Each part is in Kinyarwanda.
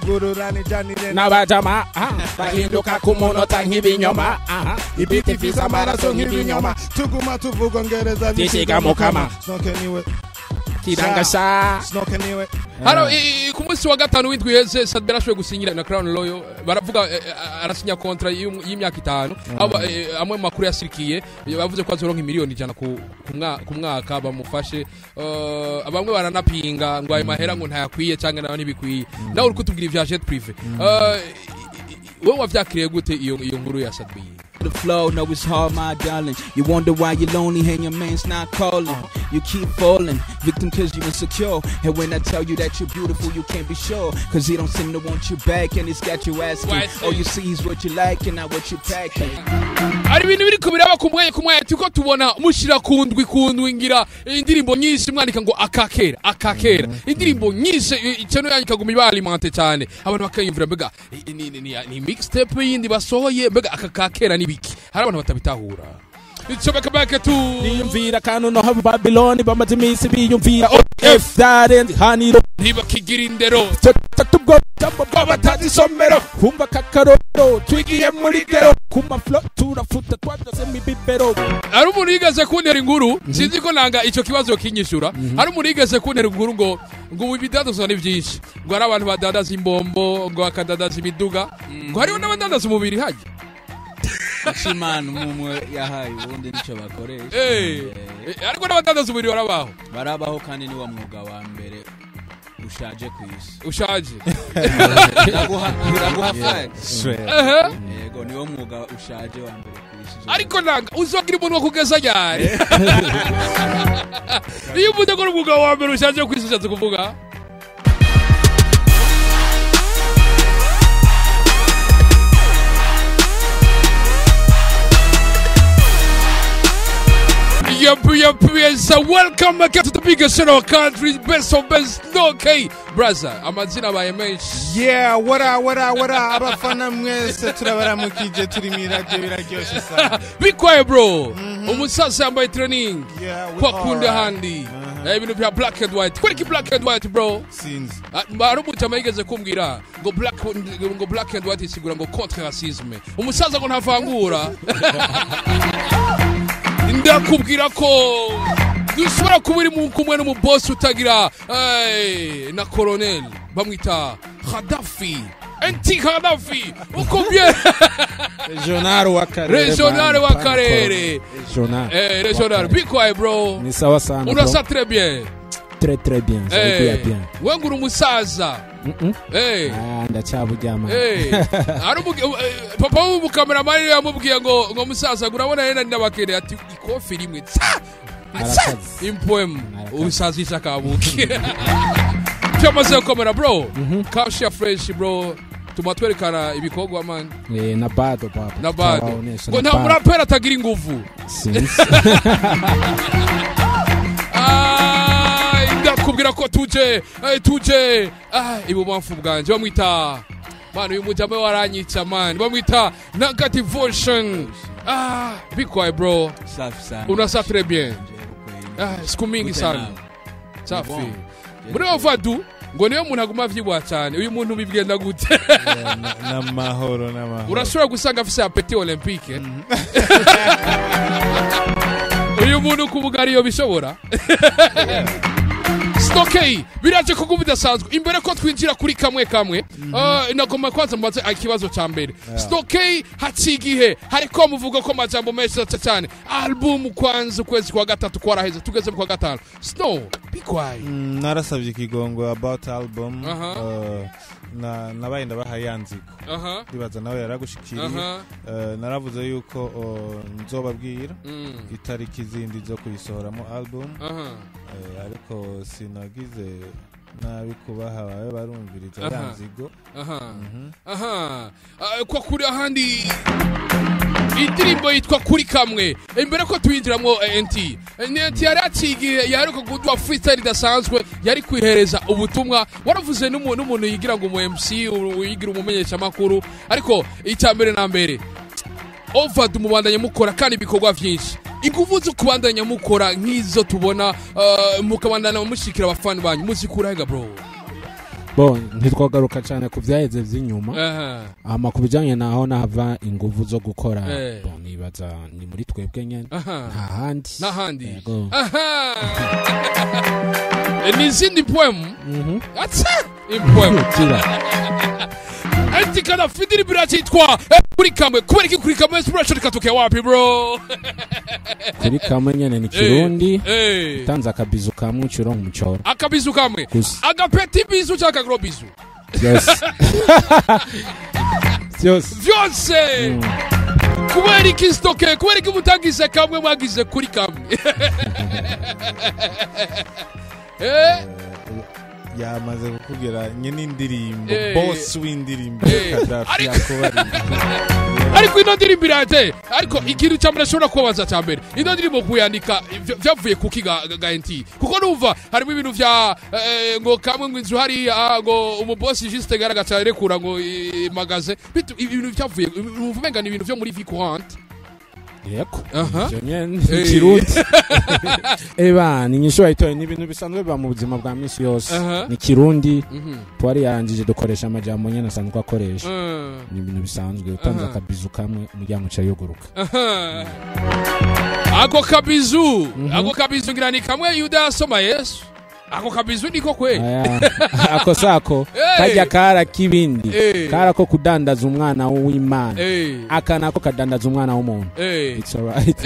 tuvugururane janire n'abajama bahinduka ku munota nk'ibinyoma ibiti visa amaraso nk'ibinyoma tuguma tuvugongereza bishiga mukama snokeniwe kirangasha snokeniwe hano ku munsi wa gatanu w'indwi heze satb arashoboye gusinyira na Crown Royal baravuga arasinya contrat y'imyaka 5 amwe makuru yasirikiye bavuze ko azoronka miliyoni 100 ku mwaka bamufashe abamwe baranapinga ngo ayo mahera ngo ntayakwiye cyangwa nayo ntibikwiye nawe uri kutubwira ivya jet privé wowe wavyakiriye gute iyo nkuru ya satb? The flow, know it's hard, my darling. You wonder why you're lonely and your man's not calling. You keep falling, victim cause you're insecure. And when I tell you that you're beautiful, you can't be sure. Cause he don't seem to want you back and he's got you asking. All you see is what you like and not what you packing. Ari bintu biri kubiraba kumwe tuko tubona mushira kundwi ngira indirimbo nyinshi mwandika ngo akakera indirimbo nyinshi cyane yanyika gumi alimente cyane abantu bakayumvira mbega ni mixtape yindi basohoye mbega akakera nibiki hari abantu batabitahura icobeka bake tu niyumvira kanu no haba Babylon bamaze iminsi biyumvira if that and haniro niba kigira indero tubwo batazi somero kumva kakaroro twigiye muri gero kuma flow turafuta twabyose mibibero. Ari umuntu yigeze kuntera inkuru sinzi ko nanga ico kibazo kinyishura. Ari umuntu yigeze kuntera inkuru ngo ibidandazo ni byinshi ngo ari abantu badandaza imbombo ngo akadadaza imiduga ngo hariho n'abadandaza umubiri haje Shimana umwe yahaye ubundi nico bakoresha ariko n'abadandaza umubiri barabaho kandi ni wa mwuga wa mbere ushaje kwisi ushaje iraguha facts yego niwo mwuga ushaje wa mbere kwisi ariko nanga uzogira umuntu wo kugeza ryari iyo uvuze ko umwuga wa mbere ushaje kwisi ushatse kuvuga Yes, welcome again to the biggest show in our country, best of best, CAY, brother. Amazina ba Yemesh. Yeah, what up? Abafana mwese turabaramukije turi mw'iradiyo biraryoshe sana. Be quiet, bro. Umusaza yambaye training. Yeah, kwa kunda handi. Ibintu bya black and white. Kwiki black and white, bro? Sins. Barumu chamegeze kumbwira ngo black and white isigura ngo contre racisme. Umusaza ngo ntavangura. Ndakubwira ko dushobora kubiri mu kumwe no mu boss utagira na colonel bamwita Gaddafi anti-Gaddafi uko bien regional wa karere regional be quiet bro ni sawa sana unasa très bien ça va bien wengura umusaza ndacyabujyama ari papa w'ubu cameraman yamubwiye ngo musaza urabona yena n'abakene ati ikofi rimwe impoem usazisha kabuki cyamaze komera bro kashia fresh bro tumatwerekana ibikorwa man na bado ngo nta murapera atagira ingufu ndakubwira ko tuje ibumamfu bwanje bamwita man uyu mujame waranyitsa man bamwita negative version be quiet bro unasa très bien siku mingi sana safi muri overdue ngo niyo muntu aguma vyibwa cyane uyu muntu bibigenda gute n'amahoro urashobora gusanga afise apeti olympique uyu muntu kuvuga ariyo bishobora snowcay biraje ko bidasanzwe imbere ko twinjira kuri kamwe nagomba kwanza mbaze ikibazo ca mbere snowcay hacigihe hariko muvuga ko majambo menshi cyane album kwanza kwezi kwa gatatu kwaraheze tugeze kwa gatanu snow be quiet narasabye ikigongo about album nabaye ndabahayanziko bibaza nawe yaragushikiriye naravuze yuko nzobabwira itariki zindi zo kuyisohoramo album ariko sinagize nabi kubaha bawe barumviriza yanzigo kwa kuri ahandi indirimbo yitwa kuri kamwe imbere ko tuyinjiramo NT yari acigiye yaruko gudwa freestyle dasanzwe yari kwihereza ubutumwa waravuze n'umuntu yigira ngo mu MC yigira umumenyesha makuru ariko icyambere na mbere overdue mubandanye mukora kandi bikorwa byinshi inguvu zo kubandanya mukora nk'izo tubona mukabandana mushikira abafani banyu muzikura hega bro bon ntitwagaruka cyane ku byaheze by'inyuma ama kubijanye naho nava inguvu zo gukora bon nibaza ni muri twebwe nyene nta handi n'izindi poem atsa impoem ati kana fidiri birachitwa kuri kamwe kubera kuri kamwe inspiration katuke wapi bro kuri kamwe nyene ni Kirundi tanza akabizu kamwe uciro nk'umucoro akabizu kamwe agapeti bizu cyaka gro bizu vyose kubera iki stoke kubera iki mutagize kamwe mwagize kuri kamwe yamaze kukubwira nyene indirimbo boss w'indirimbo Kadafi yakobari ariko ino ndirimbo irate ariko ikintu cyambere ashobora kubaza cyambere ino ndirimbo kuyandika byavuye kuki gaenti kuko numva harimo ibintu vya ngo kamwe ngo inzu hari ngo umuboss juste garagaca rekura ngo magaze ibintu byavuye uvumenga ni ibintu byo muri vie courante yeko Kirundi eba ni nyisho ayitoye ni ibintu bisanzwe ba mu buzima bwa misi yose ni Kirundi twari yarangije dukoresha amajambo nyene asanzwe akoresha ni ibintu bisanzwe utanza akabizu kamwe umuryango ca yoguruka ako kabizu ngira ni kamwe Yuda soma Yesu ako kabizu niko kwe ako sako kajya kara kibindi kara ko kudandaza umwana w'Imana aka nako kadandaza umwana w'umuntu it's alright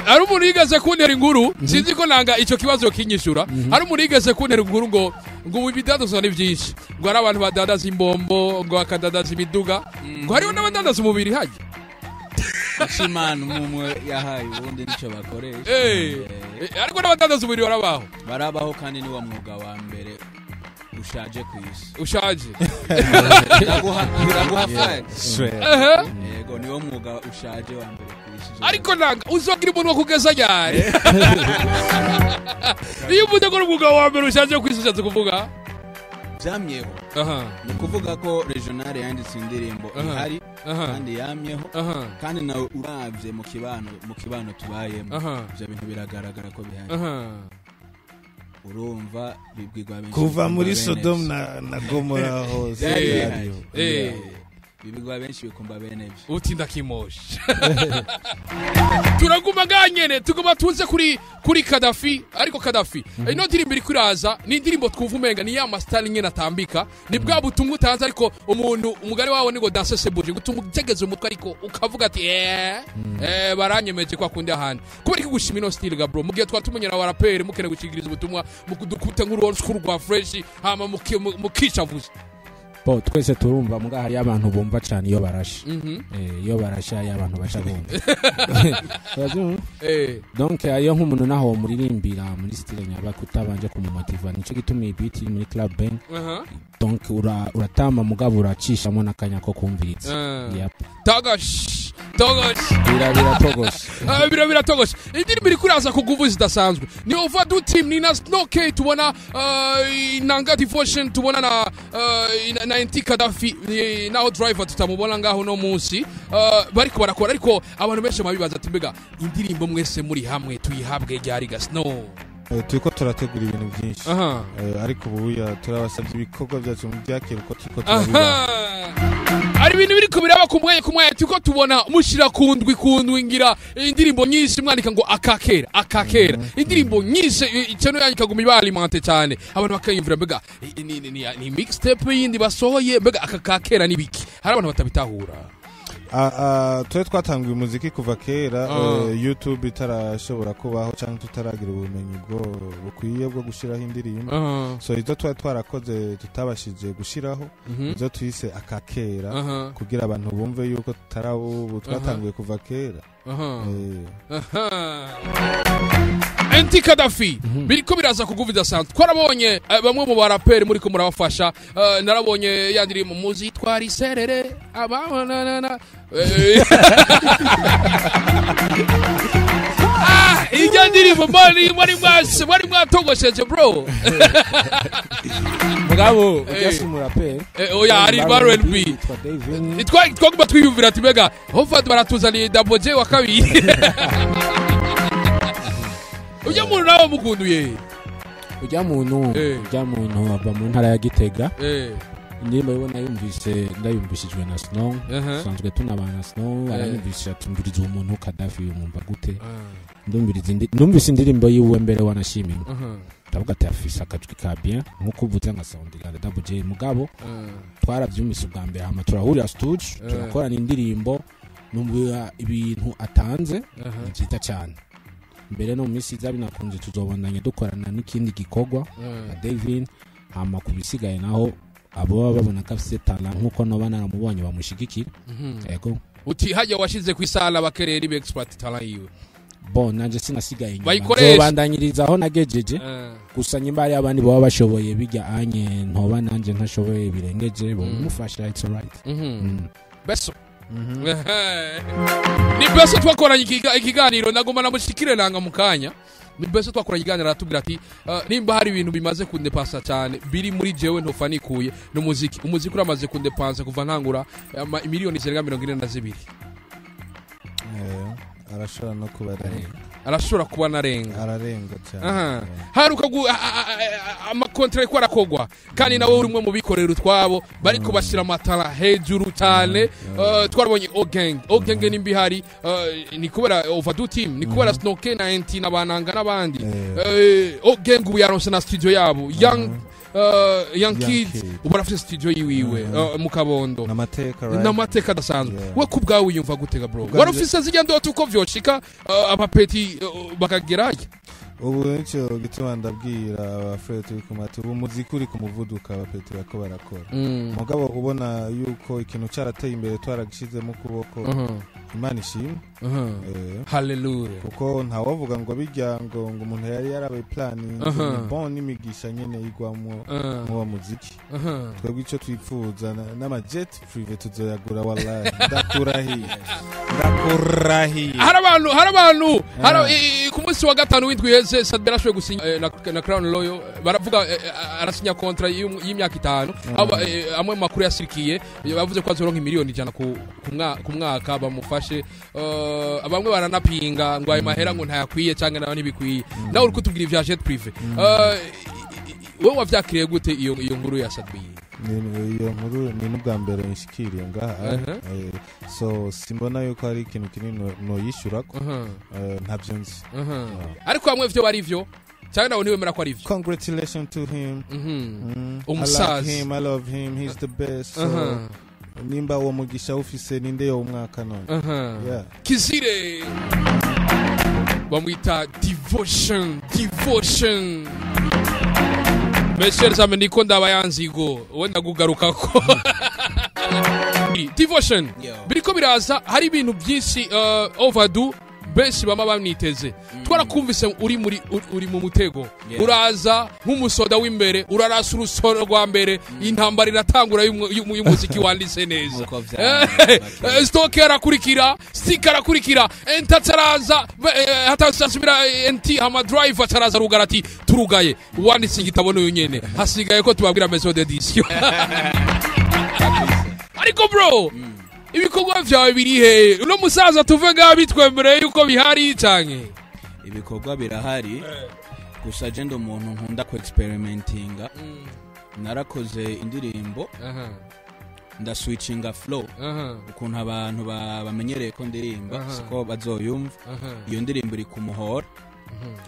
ari umuntu yigeze kuntera inkuru sinzi ko nanga icyo kibazo kinyishura ari umuntu yigeze kuntera inkuru ngo ibidandaza ni byinshi ngo ari abantu badandaza imbombo ngo akadandaza imiduga ngo hariho n'abadandaza umubiri haje Shimana umwe yahaye ubundi nico bakoresha ariko n'abadandaza umubiri barabaho kandi ni wa mwuga wa mbere ushaje kwisi ushaje biraguha fine yego ni wo mwuga ushaje wa mbere kwisi ariko nanga uzogira umuntu wo kugeza ryari iyo uvuze ko umwuga wa mbere ushaje kwisi ushatse kuvuga byamyeho ni kuvuga ko regional yanditse indirimbo ihari kandi yamyeho kandi nawe uravye mu kibano tubayemo ivyo bintu biragaragara ko bihari urumva bibwirwa benshi kuva muri Sodom na Gomora hose bibigwa benshi bikumba bene byo utinda kimosha turaguma ganyene tuguma tuze kuri Kadafi ariko Kadafi ino ndirimbo iri kuraza ni indirimbo twuvumenga ni ya master nyene atambika ni bwa butumwa utanze ariko umuntu umugari wawe nigo dasesebuje gutumugegeze umutwe ariko ukavuga ati baranyemeje kwa kundi ahandi kubera kigushima ino style ga bro mugiye twatumenyera wa rapper mukene gukigiriza ubutumwa mukudukute nk'uruwo rwa fresh hama mukicavuze bo twese turumva muga hari abantu bumva cyane iyo barashe iyo barasha y'abantu basha bumva donc ayo nk'umuntu naho muririmbira muri style nyaba kutabanje kumumotiva nico gituma ibiti muri club band donc uratama mugabo uracishamo nakanya ko kumviritsa tagash biratogosha indirimbo iri kuraza kuguvu zidasanzwe ni OVERDO TEAM ni na snowcay tubona inanga devotion tubona na NT Kadafi naho driver tutamubona ngaho no munsi bariko barakora ariko abantu benshi mabibaza ati mbega indirimbo mwese muri hamwe tuyihabwe ryari ga snow turiko turategura ibintu byinshi ariko ubuya turabasabye ibikorwa byacu mu byakira uko turiko turabiba ari ibintu biri kubiraba kumwe turiko tubona mushira kundwi ngira indirimbo nyinshi mwandika ngo akakera indirimbo nyinshi icyo yandika ngo mibalimante cyane abantu bakayimvira mbega ni mixtape yindi basohoye mbega akakera nibiki hari abantu batabitahura twe twatanguye umuziki kuva kera YouTube itarashobora kubaho cyangwa tutaragira ubumenyi bukwiye bwo gushiraho indirimbo so izo twarakoze tutabashije gushiraho izo twise akakera kugira abantu bumve yuko tutarabu twatanguye kuva kera NT Kadafi biriko biraza kuguviza santu twarabonye bamwe mu baraperi muri ko murabafasha narabonye yandiri mu muzi twari serere abana ijya ndirimbo muri mwatogosheje bro mugabo yasi muraperi oya ari R&B twaguma twiyumvira ati mbega OVERDO baratuzaniye Double J wa kabiri ujya muntu nawe mukunduye ujya muntu ava mu ntara ya Gitega indirimbo yibona ndayumvishijwe na Snow sanzwe tunabana Snow aranyumvisha tumbiriza umuntu Kadafi umumva gute ndumvise indirimbo yiwe mbere wanashimye ndavuga ati afisa akajwi ka bien nkuko uvuze nka sound ya Double J mugabo twaravyumvise ubwa mbere hama turahurira studio turakorana indirimbo numva ibintu atanze nzita cyane mbere no misi zabi nakunze tuzobandanya dukorana n'ikindi gikorwa na Devin hama kubisigaye naho abo baba babona kafise talent nkuko no bana namubonye bamushigikira yego uti hajya washize ku isala bakerera ibe expert talent yiwe bon nanje sinasigaye nyuma zobandanyiriza aho nagejeje gusa nyimba ari abandi baba bashoboye bijya anye ntoba nanje ntashoboye birengeje bo mufasha it's alright beso ni beso twakoranye ikiganiro nagoma namushikire nanga mukanya ni beso twakoranye ikiganiro aratubwira ati nimba hari ibintu bimaze kundepasa cyane biri muri jewe ntofanikuye no umuziki uramaze kundepansa kuva ntangura miliyoni 42 arashobora no kuba arashobora kuba ararenga cyane haruka amakontra ko arakogwa kandi nawe urumwe mu bikorera utwabo bariko bashira amatara hejuru cyane twarabonye Ogang nimbi hari ni kubera OVERDO TEAM ni kubera snowcay na NT nabananga nabandi Ogang uyaronse na studio yabo young kids ubarafite studio yiwiwe mu Kabondo namateka dasanzwe we kubgawe uyumva gutega bro warufise zijya ndoto uko vyoshika abapeti bakageraye ubu nicyo gituma ndabwira abafrere turi kumati umuziki uri kumuvuduka abapeti bako barakora mugabo ubona yuko ikintu cyarateye imbere twaragishizemo kuboko Imana ishimwe hallelujah kuko ntawavuga ngo bijya ngo umuntu yari yarabaye planning bon n'imigisha nyene igwamo mu muziki twebwe ico twifuza n'ama jet privé tuzoyagura wallahi ndakurahi hari abantu ku munsi wa gatanu w'indwi yeze satb arashoboye gusinya na Crown Royal baravuga arasinya contrat y'imyaka 5 amwe makuru yasirikiye bavuze ko azoronka miliyoni 100 ku mwaka bamufashe abamwe baranapinga ngo ayo mahera ngo ntayakwiye cyangwa nayo ntibikwiye nawe uri kutubwira ivya jet privé wowe wavyakiriye gute iyo nkuru ya satb iyo nkuru ni n'ubwa mbere nshikiriye ngaha so simbona yuko hari ikintu kinini no yishura ntabyo nzi ariko hamwe vyo bari vyo cyane nawe niwemera ko ari vyo congratulations to him umusazi I love him he's the best so nimba uwo mugisha ufise ninde yo umwaka none Kizire bamwita devotion Messieurs amis niko ndabayanzigo wenda gugarukako devotion biriko biraza hari ibintu byinshi OVERDO benshi bama bamniteze twarakumvise uri mu mutego uraza nk'umusoda w'imbere urarasa urusoro rwa mbere intambara iratangura y'umuziki wanditse neza stoke arakurikira stick arakurikira entataraza hatasubira NT hama drive ataraza rugarati turugaye wanditse igitabo n'uyu nyene hasigaye ko tubabwira maison d'édition ariko bro ibikorwa vyawe biri he uno musaza tuve ngabi twembereye yuko bihari cyane ibikorwa birahari gusa je ndo umuntu nkunda ku experimentinga narakoze indirimbo ndaswitchinga flow ukuntu abantu bamenyereye ko ndirimba siko bazoyumva iyo ndirimbo iri kumuhora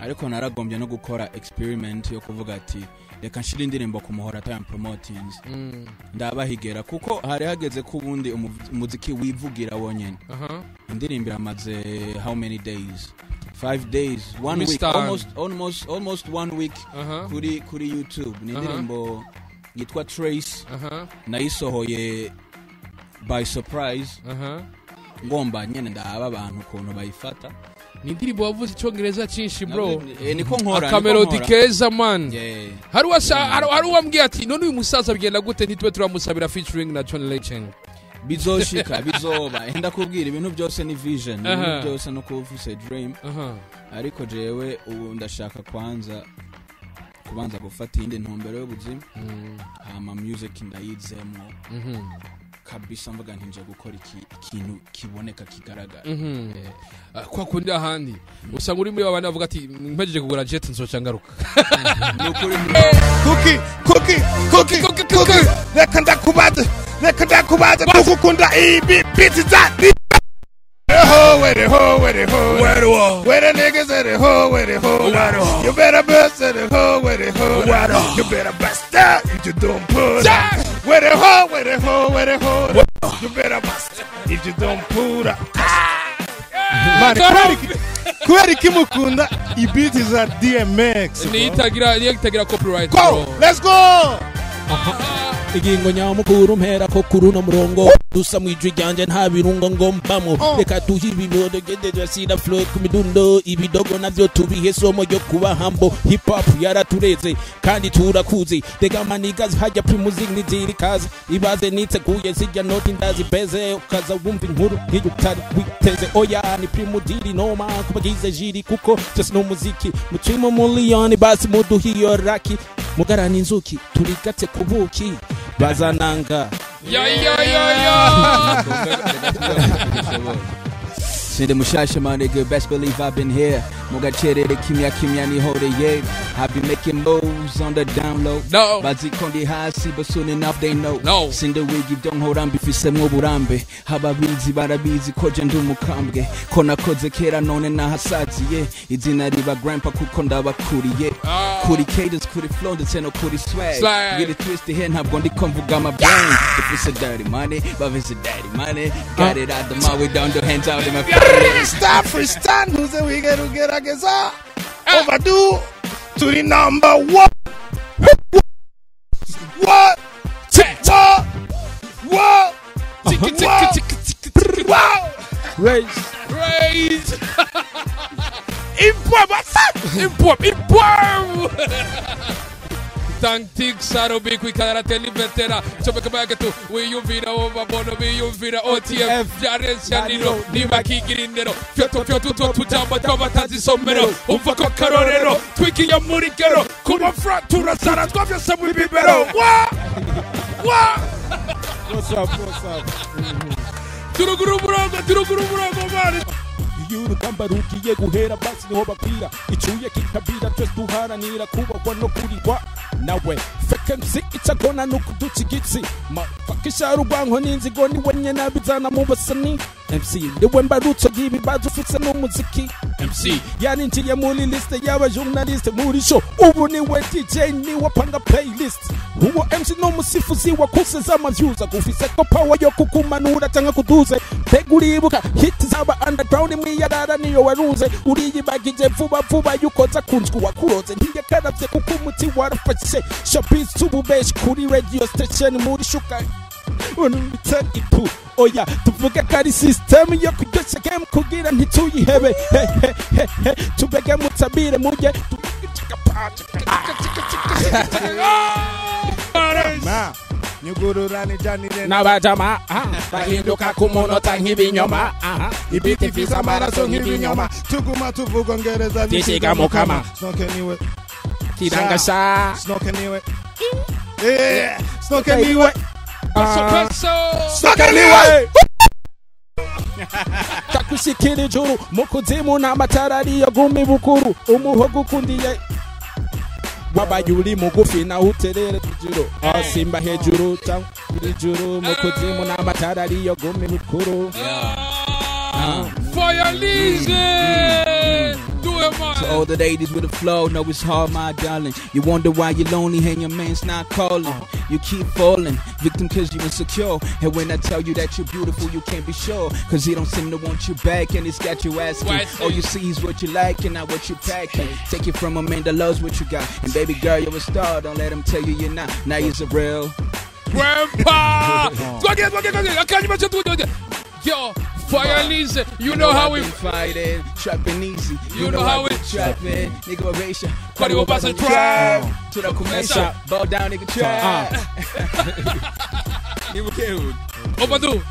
ariko naragombye no gukora experiment yo kuvuga ati reka nshira indirimbo kumuhora time promotings ndabahigera kuko hari hageze ku bundi umuziki wivugira wonyene indirimbo iramaze how many days 5 days 1 week almost 1 week kuri YouTube ni indirimbo yitwa Trace nayisohoye by surprise ngomba nyene ndaba abantu ukuntu bayifata ni indirimbo wavuze icyongereza cyinshi bro niko nkora akamelodi keza man hari uwambwiye ati none uyu musaza bigenda gute ntitwe turamusabira featuring na John Legend bizoshika bizoba enda kubwira ibintu byose ni vision ibintu byose no kufise dream ariko jewe ubu ndashaka kubanza gufata indi ntumbero y'ubuzima hama music ndayizemo kabisa mvuga ntinje gukora ikintu kiboneka kigaragara kwa kundi ahandi usanga uri muri babana bavuga ati mpejeje kugura jet nzoca ngaruka Cookie reka ndakubaza tukukunda ibi biti za where niggas at the hoe, where the hoe, you better bust at the hoe, where the hoe, you better bust out if you don't put out. Where the hoe, you better bust if you don't put out. Man, kweri kimukunda ibiti za DMX. Nitagira copyright. Go, let's go. Igingo nyamukuru mpera ko kuruno murongo dusa mwijwi ryanje nta birungo ngombamo reka tuhibi bodo gede sida flow kumidundo ibidogo navyo tubihe somo ryo kuba hambo hip hop yaratureze kandi turakuze tega manigas hajya primuzik niziri kazi ibaze niteguye sijya noti ndazi beze ukaza wumva inkuru nk'igutari witeze oya ni primudiri noma kubagize jiri kuko just no muziki mutrimo mw'iradiyo basi muduhiyo raki mugarana inzuki turigatse kubuki bazananga Sinde mushasha my nigga, best believe I've been here. Mugachere de kimya ni hode yeah. I've been making moves on the down low. No. Bazi kondi hasi but soon enough they know. No. Sinde wigi don't hold on bifise mu burambe. Hababizi barabizi koje ndumukambwe. Kona koze kera none na hasazi yeah. Izina riba grandpa kuko ndabakuriye. Kuri cadence, kuri flow, ndetse no kuri swag. Get it twisted here ntabwo ndiko mvuga my brain. If it's a dirty money, but it's a daddy money. Got it out the my way down the hands out in my Freestyle, who's the wicked who get a gaza? Overdo to the number one. What? Raise. Import. Tantik sarobi kwikara teliventera chopeka bagetu wiyumvira obabono wiyumvira OTM jaresha nino nibakigirindero fyoto tujambo twabatazi somero umva ko karorero twikiye muri gero kuba fratura sara twavyose mu bibero what's up turuguru murongo mari Urugamba rugiye guhera basi niho bakwira icuye kikabira twese duharanira kubakwa no kurigwa nawe feke mziki itagona no kuducigitsi mafakisha rugwanko n'inzigo ni wenye nabizana mu basani MC niwe mbarutso y'ibibazo ufise n'umuziki MC yaninjiye muri liste y'aba journaliste muri show ubu niwe DJ niwe panga playlist uwo MC no musifuzi wakuse zama views agufise ko power yo kukumanura cyangwa kuduze teguribuka hit zaba underground mw'iradiyo niyo warunze uriyibagije vuba yukoza kunzwe wakuroze ntiyakaravye kuko umuti warafashe shopis tububesh kuri radio station muri shuka unumita ipu oya tuvuga kari system yo kujya game kugira ntituyihebe tubege mutabire muje nyugururani janire n'abajama bahinduka ku munota nk'ibinyoma ibiti visa amaraso nk'ibinyoma tuguma tuvuga ngereza bishiga mukama snokeniwe kirangasha snokeniwe snokeniwe snokeniwe takushikira ijuru mu kuzimu n'amatara ariyo gumi bukuru umuhogo ukundiye wabaye uri mugufi naho uterere tujiro simba hejuru cyangwa ijuru mu kuzimu n'amatara ariyo gumi bukuru Fire Lizzy! Do it, man! To all the ladies with the flow, know it's hard, my darling. You wonder why you're lonely and your man's not calling. You keep falling, victim cause you're insecure. And when I tell you that you're beautiful, you can't be sure. Cause he don't seem to want you back and he's got you asking. All you see is what you like and not what you packing. Take it from a man that loves what you got. And baby girl, you're a star, don't let him tell you you're not. Now you're a real Grandpa! Yo, Fire Lizzy, you know how we fighting, trapping easy. You know how we trapping, nigga ovation. Kwani wabasa trap. To the commercial, bow down nigga trap. Overdo.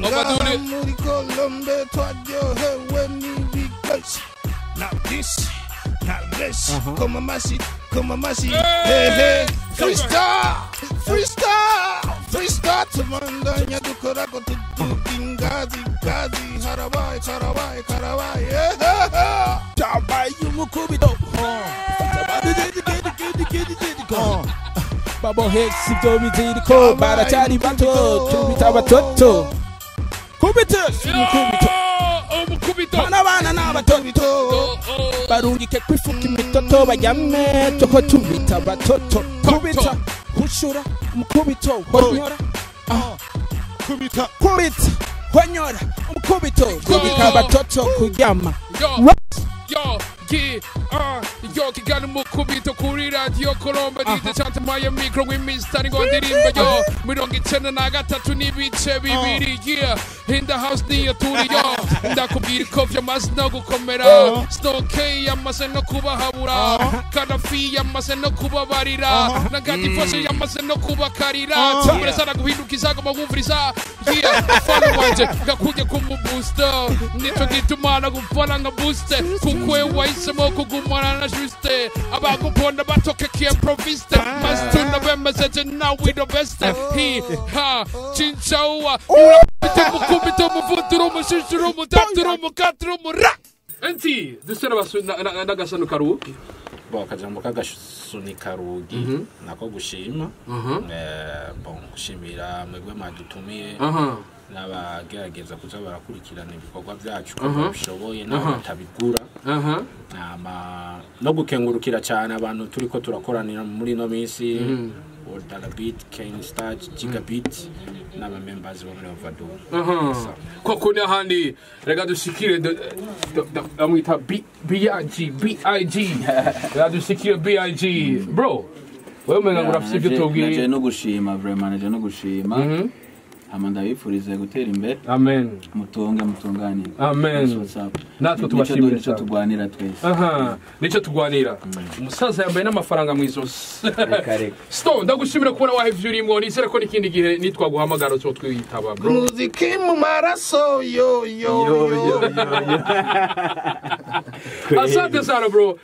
Overdo muri Colombe twadio hewe ni because not this, not this. Come on, mashi. Hey, freestyle. freestyle tumandanya dukora ko tutingazi gazi harabaye karabaye karabaye Tabaye umukubito Babo Hex ibyo biziriko baracyari bato tubita abatoto kubita umukubito bana n'abatoto barungike kwifuka imitoto bajyame toko tubita abatoto kubita hushura umukubito honyora kubita honyora umukubito kubita abatoto kuryama yo kigana umukubito kuri radiyo Colombe DJ Chantamaye mikro w'imisitari ngo ndirimba yo 93 n'ibice bibiri in the house niyo turi yo ndakubwira ko vyamaze no gukomera snowcay yamaze no kubahabura kanafi yamaze no kubabarira nagandi fose yamaze no kubakarira tumureza naguhindukiza ngo mumviriza follow wanje ngakujya kumubooster nico gituma nagufana nga booster kukwe waisemo kugumana na juste abaguponda batoke ki improviste mastuna bemeze now we the best he ha chinchawa mukubito muvuturo mushishuro mutaturo mukaturo mura enti dusera basu nagasano karuki bo akajambo kagasunika rugi nako gushima bon gushimira mwebwe madutumiye n'abagerageza kuza barakurikirana ibikorwa byacu ko bishoboye n'abatabigura no gukengurukira cyane abantu turiko turakoranira muri no minsi Beat, King Stage, Gigabit n'aba members bo muri Overdo. Ko kuna handi rega dushikire amwita BIG rega dushikire BIG bro wewe mwenga ngurafise byo tubwira naje no gushima vraiment naje no gushima amanda bifurize gutera imbere amen mutungane amen natwe tubashimira cyo tugwanira twese nico tugwanira umusaza yambaye n'amafaranga mwizosi Stone ndagushimira kubona wahevye urimo nizere ko nikindi gihe nitwa guhamagara cyo twitaba bro muziki mu maraso yo asante sana bro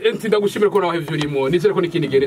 enti ndagushimira kubona wahevye urimo nizere ko nikindi gihe